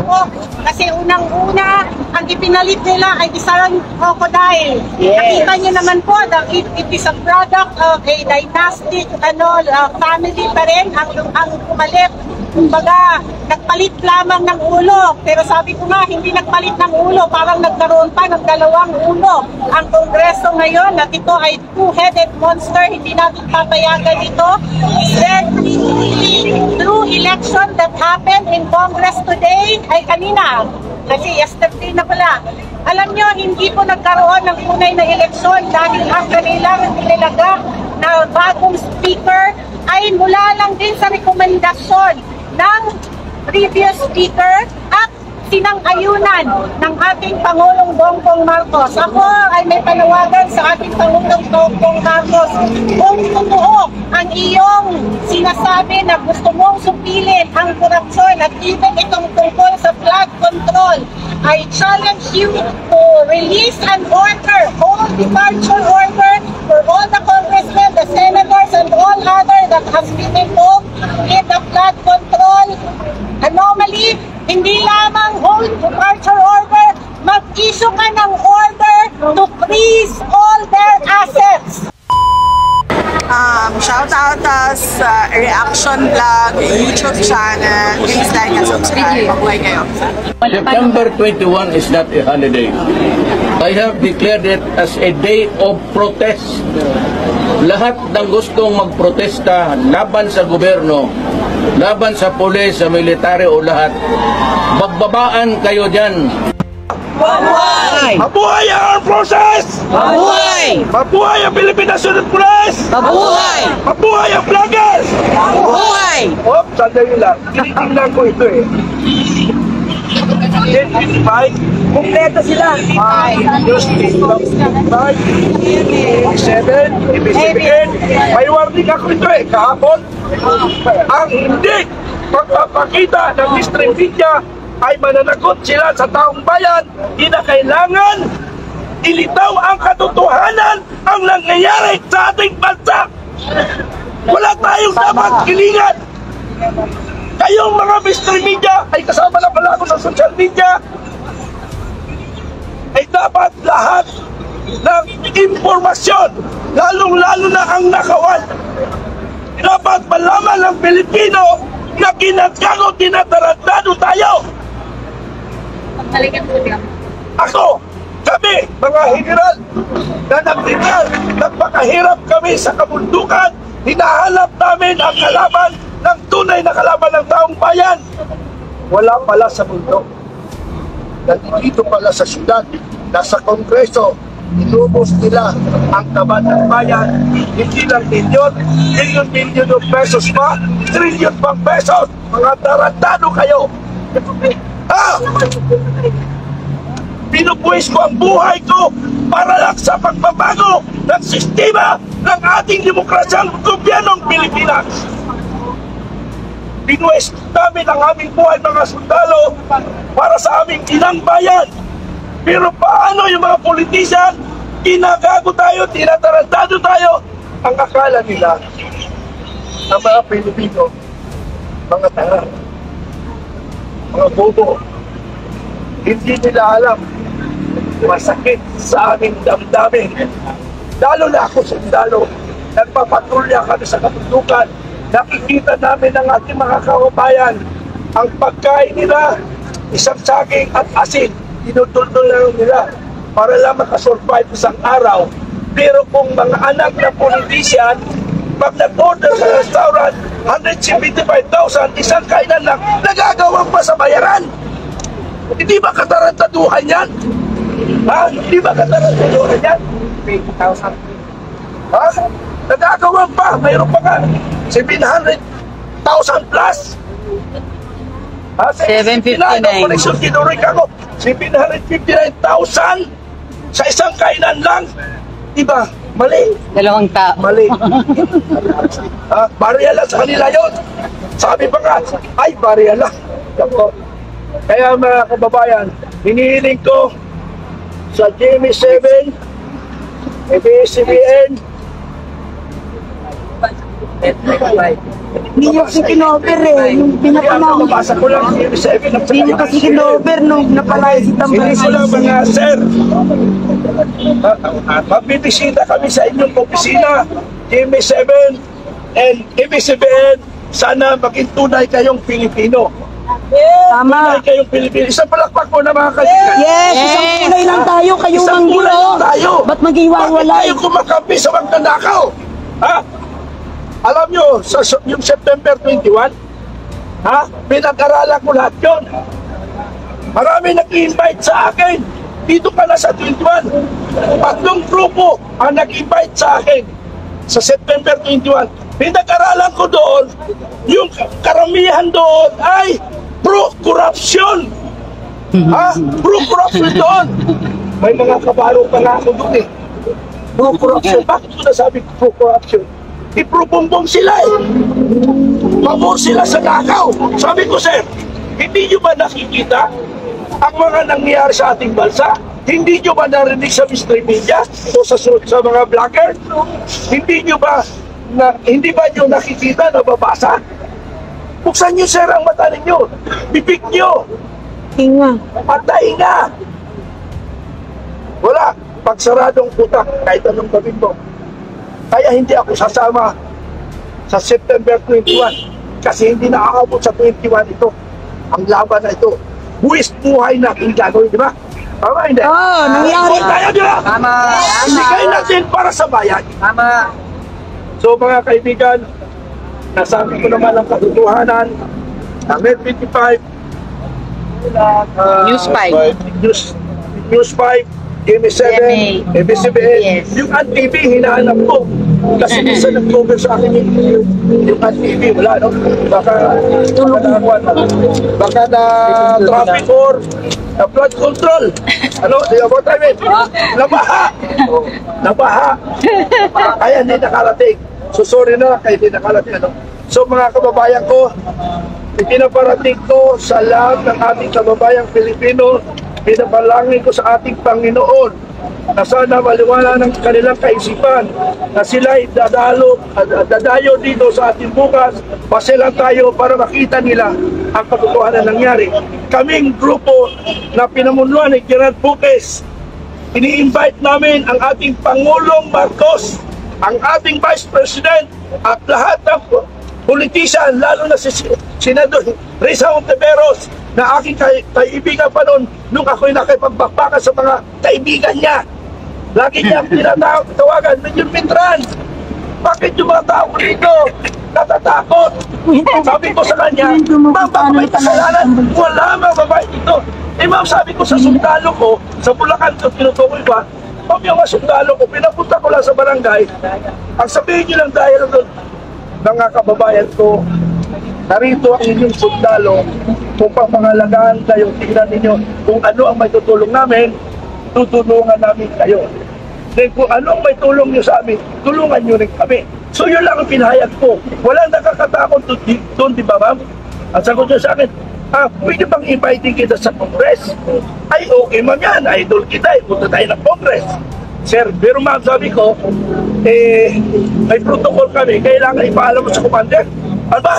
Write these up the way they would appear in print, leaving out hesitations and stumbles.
po. Kasi unang-una, ang ipinalit nila ay isang crocodile. Nakita niyo naman po that it is a product of a dynastic family pa rin ang pumalit. Kumbaga, nagpalit lamang ng ulo. Pero sabi ko nga, hindi nagpalit ng ulo. Parang nagkaroon pa ng dalawang ulo. Ang Kongreso ngayon, at ito ay two-headed monster, hindi natin papayagan ito. Then, through election that happened in Congress today, ay kanina, kasi yesterday na pala. Alam nyo, hindi po nagkaroon ng tunay na eleksyon dahil ang kanilang nilaga na bagong speaker ay mula lang din sa rekomendasyon ng previous speaker at sinang-ayunan ng ating Pangulong Bongbong Marcos. Ako ay may panawagan sa ating Pangulong Bongbong Marcos. Kung totoo ang iyong sinasabi na gusto mong supilin ang korupsyon at even itong tungkol sa flood control, I challenge you to release an order, all departure order for all the congressmen, the senators, and all other that has been involved in the flood control anomaly. Hindi lamang whole departure order, mag-issue ka ng order to freeze all their assets. Shout out us Reaction Vlog YouTube channel. Please like and subscribe. Mabuhay kayo. September 21 is not a holiday. I have declared it as a day of protest. Lahat ng gustong magprotesta laban sa gobyerno, laban sa pulis, sa military o lahat, magbabaan kayo dyan. Mabuhay! Mabuhay ang armed forces! Mabuhay! Mabuhay ang Philippine National Police! Mabuhay! Mabuhay ang vloggers! Mabuhay! Hop, sandali lang. Tinitingnan ko ito eh. 10:55. Kompleto sila! News 5, 7, ibig sabihin, may warning ako ito eh, kahapon. Ang hindi pagpapakita ng mainstream media ay mananagot sila sa taong bayan, kinakailangan ilitaw ang katotohanan ang nangyayari sa ating bansa. Wala tayong dapat kilingan. Kayong mga mainstream media ay kasama na pala ako sa social media, ay dapat lahat ng impormasyon, lalong-lalo na ang nakawal, dapat malaman ng Pilipino na kinagago, tinatarantado tayo. Ako, kami, mga general na nagtinal, nagpakahirap kami sa kabundukan, hinahanap namin ang kalaban ng tunay na kalaban ng taong bayan. Wala pala sa mundo. Nandito pala sa syudad, nasa Kongreso, inubos nila ang taban ng bayan, hindi lang milyon ng pesos pa, trilyon pang pesos. Mga tarantado kayo. Pinupuwis ko ang buhay ko para lang sa pagbabago ng sistema ng ating demokrasyang gobyernong Pilipinas. Pinuwis namin ang aming buhay, mga sundalo, para sa aming inang bayan. Pero paano yung mga politician, kinagago tayo, tinatarantado tayo, ang akala nila ang mga Pilipino, mga tanga, mga bobo, hindi nila alam, masakit sa aming damdamin. Lalo na ako, sundalo, nagpapatrolya kami sa kabundukan, nakikita namin ang ating mga kababayan, ang pagkain nila, isang saging at asin, tinutultol lang nila para lang makasurvive isang araw. Pero kung mga anak na politician, pag nag-order sa restaurant, 175,000, isang kainan lang, nagagawang pa sa bayaran. Hindi ba katarantaduhan yan? Ha? Hindi ba katarantaduhan yan? 20,000. Ha? Nagagawang pa, mayroon pa nga 700,000 plus. Ha? 759. Koneksyon tinuloy ka ko, 759,000 sa isang kainan lang. Diba? Mali. Dalawang tao. Mali. Barya lang sa kanila yun. Sabi pa nga, ay barya lang. Kaya mga kababayan, hinihiling ko sa GMA7, ABS-CBN, Hindi niyo kasi kinover eh. Nung pinapanaw. Nabasa ko lang, 7 at Hindi niyo kasi kinover nung napalaya si Tambay. Hindi ko lang mga sir. Magbibisita kami sa inyong opisina, GMA7 and ABS-CBN. Sana maging tunay kayong Pilipino. Tama. Tunay kayong Pilipino. Isang palakpak mo na mga kaibigan. Yes, isang kulay lang tayo. Kayo Isang ang kulay lang giro. tayo. Ba't mag-iwawalay? Bakit tayo kumakampi sa magnanakaw? Ha? Alam nyo, yung September 21, ha? Pinag-aralan ko lahat yun. Marami nag-invite sa akin. Dito ka na sa 21. 3 grupo ang nag-invite sa akin sa September 21. Pinag-aralan ko doon, yung karamihan doon ay pro-corruption. Ha? Pro-corruption doon. May mga kabaro pa nga ako doon eh. Pro-corruption. Bakit ko nasabi pro-corruption? Iprobumbong sila eh. Pabor sila sa nakaw. Sabi ko, sir, hindi nyo ba nakikita ang mga nangyayari sa ating bansa? Hindi nyo ba narinig sa mystery media o sa mga vlogger? Hindi ba nyo nakikita, nababasa? Buksan nyo, sir, ang mata ninyo. Bibig nyo. Tinga. Patay nga. Wala. Pagsaradong putak, kahit anong gawin mo. Kaya hindi ako sasama sa September 21 kasi hindi naaabot sa 21 ito. Ang laban na ito. Buwis buhay na aking gagawin, di ba? Tama, hindi? Oo, nangyari. Tayo, di ba? Tama. Hindi kayo natin para sa bayan. Tama. So mga kaibigan, nasabi ko naman ang katotohanan ng Net25, News 5. News 5, GMA7, ABS-CBN, Yes. yung ANTV hinahanap ko. Kasi isa nag-cover sa akin yung ANTV, wala, no? Baka na traffic or flood control. Ano? Di ba, what I mean? Nabaha. Nabaha. Kaya hindi nakarating. So sorry na, kaya hindi nakarating. Ano? So mga kababayan ko, ipinaparating ko sa lahat ng ating kababayang Pilipino, pinapalangin ko sa ating Panginoon na sana maliwala ng kanilang kaisipan na sila'y dadayo dito sa ating bukas, pasilan tayo para makita nila ang katotohanan na nangyari. Kaming grupo na pinamunuan ni Gerard Buques, ini-invite namin ang ating Pangulong Marcos, ang ating Vice President at lahat ng politician, lalo na si Senador Risa Hontiveros na aking kaibigan pa noon nung ako'y nakipagbakbakan sa mga kaibigan niya. Lagi niya tinatawagan, Major Mitran, bakit yung mga tao dito natatakot? Sabi ko sa kanya, ma'am, baka may kasalanan? Wala, mga babae dito. Eh ma'am, sabi ko sa sundalo ko, sa Bulacan ko, tinutukoy pa, ma'am, yung mga sundalo ko, pinapunta ko lang sa barangay, ang sabihin niyo lang dahil doon, mga kababayan ko, narito ang inyong sundalo kung papangalagaan kayo, tingnan ninyo kung ano ang may tutulong namin, tutulungan namin kayo. Then kung ano ang may tulong nyo sa amin, tulungan nyo rin kami. So yun lang ang pinahayag ko. Walang nakakatakot doon, di ba ma'am? At sagot nyo sa akin, pwede bang inviting kita sa Congress? Ay okay ma'am yan, idol kita, punta tayo ng Congress. Sir, pero ma'am, sabi ko, may protocol kami, kailangan ipaalam mo sa commander. Ano ba?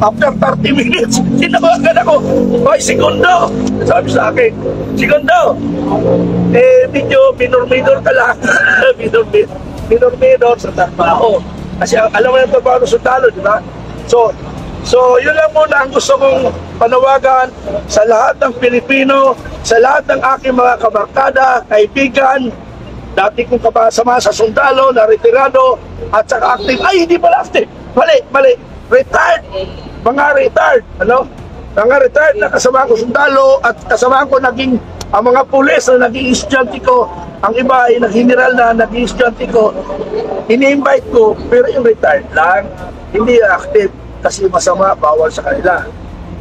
After 30 minutes, tinawagan ako. Hoy, segundo! Sabi sa akin, segundo! Medyo minor ka lang. minor sa trabaho. Kasi alam mo yung trabaho ng sundalo, di ba? So, yun lang muna ang gusto kong panawagan sa lahat ng Pilipino, sa lahat ng aking mga kabarkada, kaibigan, dati kong kabasama sa sundalo, na retirado, at saka active. Ay, hindi pala active. Mali. Retired. Mga retired. Ano? Mga retired na kasama ko sundalo at kasama ko naging ang mga pulis na naging estudyante ko. Ang iba ay nag-general na naging estudyante ko. Ini-invite ko, pero yung retired lang. Hindi active kasi masama, bawal sa kanila.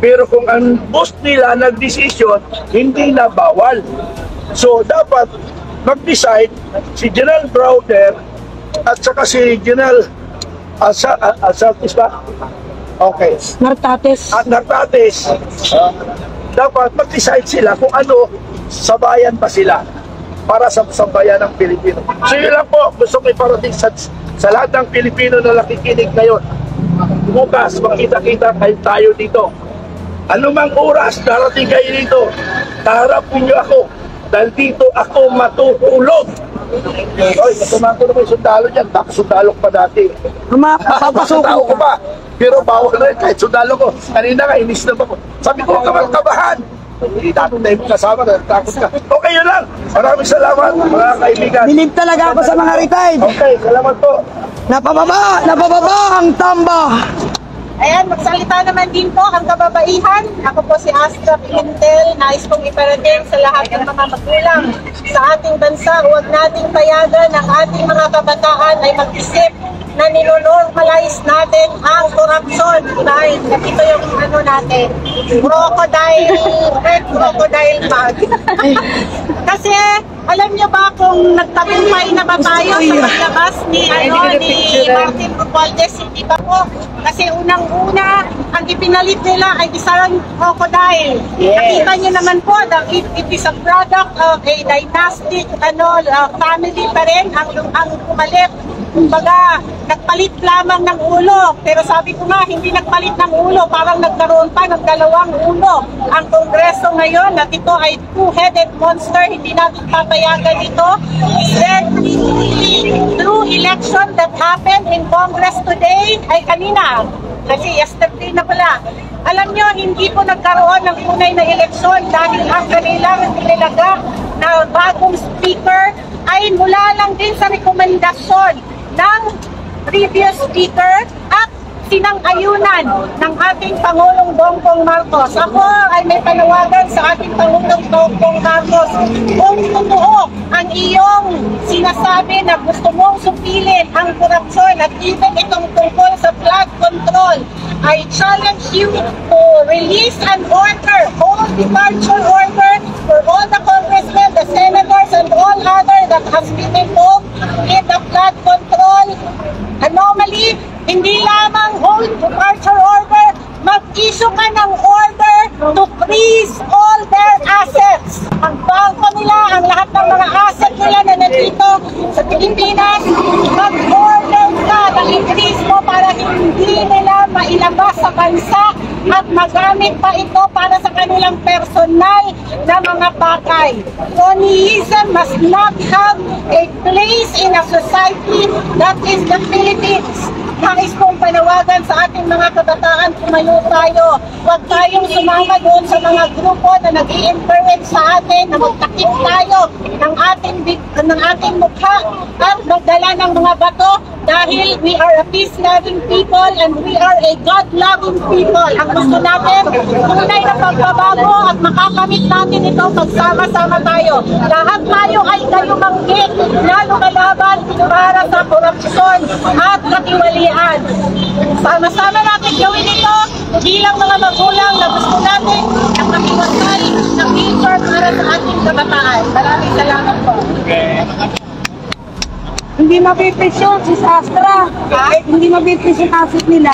Pero kung ang boss nila nag-decision, hindi na bawal. So, dapat mag-decide si General Browder at saka si General Asaltis ba? Okay. Nartates. At Nartates, dapat mag-decide sila kung ano, sa bayan pa sila para sa bayan ng Pilipino. So yun lang po, gusto ko iparating sa sa lahat ng Pilipino na nakikinig ngayon, bukas makita-kita tayo dito. Anumang oras darating kayo dito, kaharapin niyo ako dahil dito ako matutulog. Oy, kasama ko naman yung sundalo dyan, sundalo ko pa dati. Papasuko Tao ko pa, pero bawal na rin kahit sundalo ko. Kanina nga, inis na ba ko. Sabi ko, kabahan. Hindi natin tayo kasama, takot ka. Okay, yun lang. Maraming salamat, mga kaibigan. Bilib talaga ako sa mga retired. Okay, salamat po. Napababa ang tamba. Ayan, magsalita naman din po ang kababaihan. Ako po si Astra Pimentel. Nais kong iparating sa lahat ng mga magulang sa ating bansa. Huwag nating payagan ang ating mga kabataan ay mag-isip na nilonormalize natin ang korupsyon. Dahil ito yung ano natin, red crocodile bag. Kasi alam niyo ba kung nagtagumpay na ba tayo sa paglabas ni Martin Romualdez? Hindi pa po. Kasi unang-una, ang ipinalit nila ay isang crocodile. Nakita niyo naman po that it is a product of a dynastic family pa rin ang pumalit. Kumbaga, nagpalit lamang ng ulo. Pero sabi ko nga, hindi nagpalit ng ulo. Parang nagkaroon pa ng dalawang ulo. Ang Kongreso ngayon, at ito ay two-headed monster, hindi natin papayagan ito. Is there true election that happened in Congress today? Ay kanina. Kasi yesterday na pala. Alam nyo, hindi po nagkaroon ng tunay na eleksyon dahil ang kanilang nilaga na bagong speaker ay mula lang din sa rekomendasyon ng previous speaker at sinang-ayunan ng ating Pangulong Bongbong Marcos. Ako ay may panawagan sa ating Pangulong Bongbong Marcos. Kung totoo ang iyong sinasabi na gusto mong supilin ang korupsyon at even itong tungkol sa flood control, I challenge you to release an order, all departure order for all the congressmen, the senators, and all others that has been involved in the flood control anomaly. Hindi lamang whole departure order, mag-issue ka ng order to freeze all their assets. Ang bangko nila, ang lahat ng mga asset nila na nandito sa Pilipinas, mag-order ka ng increase mo para hindi nila mailabas sa bansa at magamit pa ito para sa kanilang personal na mga pakay. Cronyism must not have a place in a society that is the Philippines. Nais kong panawagan sa ating mga kabataan, tumayo tayo. Huwag tayong sumama doon sa mga grupo na nag-i-influence sa atin na magtakip tayo ng ating mukha at magdala ng mga bato dahil we are a peace-loving people and we are a God-loving people. Ang gusto natin, tunay na pagbabago at makakamit natin ito pagsama-sama tayo. Lahat tayo ay kayumanggit na lumalaban para sa korupsyon at katiwalian. Sama-sama natin gawin ito bilang mga magulang na gusto natin ang makiwasay ng future para sa ating kabataan. Maraming salamat po. Hindi mapipis yun, si Astra. Hindi mapipis yung asset nila.